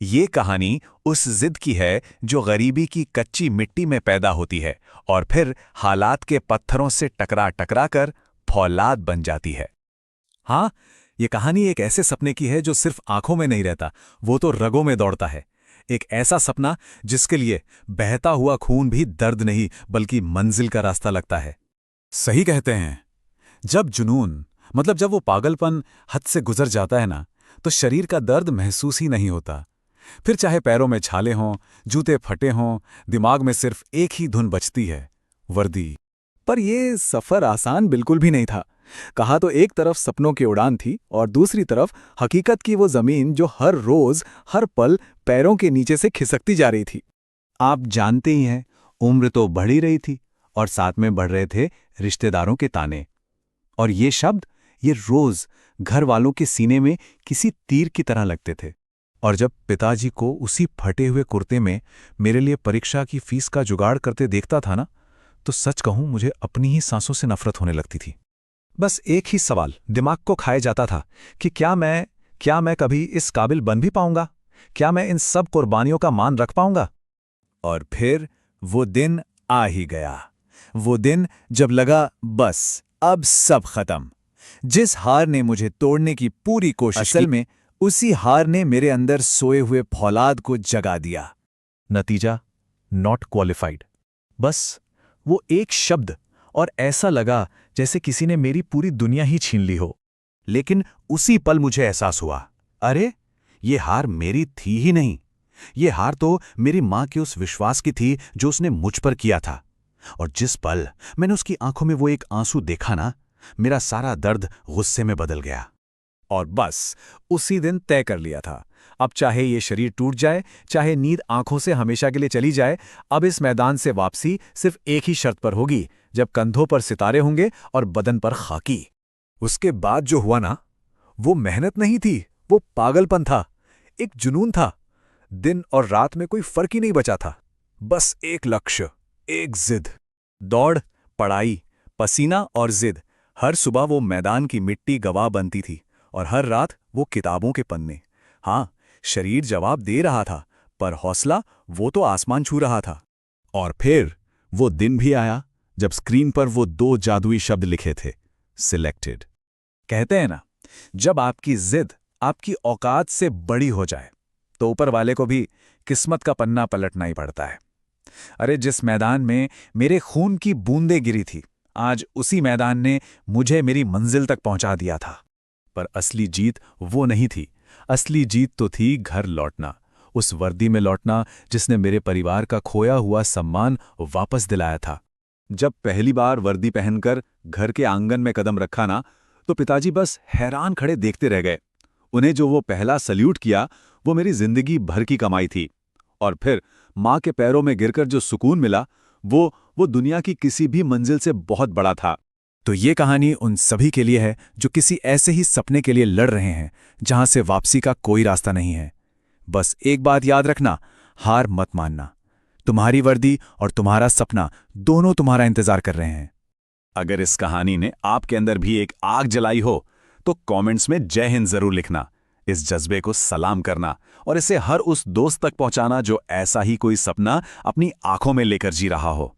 ये कहानी उस जिद की है जो गरीबी की कच्ची मिट्टी में पैदा होती है और फिर हालात के पत्थरों से टकरा टकरा कर फौलाद बन जाती है। हाँ, ये कहानी एक ऐसे सपने की है जो सिर्फ आंखों में नहीं रहता, वो तो रगों में दौड़ता है। एक ऐसा सपना जिसके लिए बहता हुआ खून भी दर्द नहीं बल्कि मंजिल का रास्ता लगता है। सही कहते हैं, जब जुनून मतलब जब वो पागलपन हद से गुजर जाता है ना, तो शरीर का दर्द महसूस ही नहीं होता। फिर चाहे पैरों में छाले हों, जूते फटे हों, दिमाग में सिर्फ एक ही धुन बजती है, वर्दी। पर ये सफर आसान बिल्कुल भी नहीं था। कहा तो एक तरफ सपनों की उड़ान थी और दूसरी तरफ हकीकत की वो जमीन जो हर रोज हर पल पैरों के नीचे से खिसकती जा रही थी। आप जानते ही हैं, उम्र तो बढ़ ही रही थी और साथ में बढ़ रहे थे रिश्तेदारों के ताने। और ये शब्द ये रोज घर वालों के सीने में किसी तीर की तरह लगते थे। और जब पिताजी को उसी फटे हुए कुर्ते में मेरे लिए परीक्षा की फीस का जुगाड़ करते देखता था ना, तो सच कहूं मुझे अपनी ही सांसों से नफरत होने लगती थी। बस एक ही सवाल दिमाग को खाए जाता था कि क्या मैं कभी इस काबिल बन भी पाऊंगा? क्या मैं इन सब कुर्बानियों का मान रख पाऊंगा? और फिर वो दिन आ ही गया। वो दिन जब लगा बस अब सब खत्म। जिस हार ने मुझे तोड़ने की पूरी कोशिश असल में उसी हार ने मेरे अंदर सोए हुए फौलाद को जगा दिया। नतीजा नॉट क्वालिफाइड। बस वो एक शब्द, और ऐसा लगा जैसे किसी ने मेरी पूरी दुनिया ही छीन ली हो। लेकिन उसी पल मुझे एहसास हुआ, अरे ये हार मेरी थी ही नहीं। ये हार तो मेरी मां के उस विश्वास की थी जो उसने मुझ पर किया था। और जिस पल मैंने उसकी आंखों में वो एक आंसू देखा ना, मेरा सारा दर्द गुस्से में बदल गया। और बस उसी दिन तय कर लिया था, अब चाहे ये शरीर टूट जाए, चाहे नींद आंखों से हमेशा के लिए चली जाए, अब इस मैदान से वापसी सिर्फ एक ही शर्त पर होगी, जब कंधों पर सितारे होंगे और बदन पर खाकी। उसके बाद जो हुआ ना, वो मेहनत नहीं थी, वो पागलपन था, एक जुनून था। दिन और रात में कोई फर्क ही नहीं बचा था। बस एक लक्ष्य, एक जिद। दौड़, पढ़ाई, पसीना और जिद। हर सुबह वो मैदान की मिट्टी गवाह बनती थी और हर रात वो किताबों के पन्ने। हाँ, शरीर जवाब दे रहा था, पर हौसला वो तो आसमान छू रहा था। और फिर वो दिन भी आया जब स्क्रीन पर वो दो जादुई शब्द लिखे थे, सिलेक्टेड। कहते हैं ना, जब आपकी जिद आपकी औकात से बड़ी हो जाए तो ऊपर वाले को भी किस्मत का पन्ना पलटना ही पड़ता है। अरे जिस मैदान में मेरे खून की बूंदें गिरी थी, आज उसी मैदान ने मुझे मेरी मंजिल तक पहुंचा दिया था। पर असली जीत वो नहीं थी। असली जीत तो थी घर लौटना, उस वर्दी में लौटना जिसने मेरे परिवार का खोया हुआ सम्मान वापस दिलाया था। जब पहली बार वर्दी पहनकर घर के आंगन में कदम रखा ना, तो पिताजी बस हैरान खड़े देखते रह गए। उन्हें जो वो पहला सल्यूट किया, वो मेरी जिंदगी भर की कमाई थी। और फिर माँ के पैरों में गिरकर जो सुकून मिला, वो दुनिया की किसी भी मंजिल से बहुत बड़ा था। तो ये कहानी उन सभी के लिए है जो किसी ऐसे ही सपने के लिए लड़ रहे हैं जहां से वापसी का कोई रास्ता नहीं है। बस एक बात याद रखना, हार मत मानना। तुम्हारी वर्दी और तुम्हारा सपना दोनों तुम्हारा इंतजार कर रहे हैं। अगर इस कहानी ने आपके अंदर भी एक आग जलाई हो, तो कमेंट्स में जय हिंद जरूर लिखना। इस जज्बे को सलाम करना और इसे हर उस दोस्त तक पहुंचाना जो ऐसा ही कोई सपना अपनी आंखों में लेकर जी रहा हो।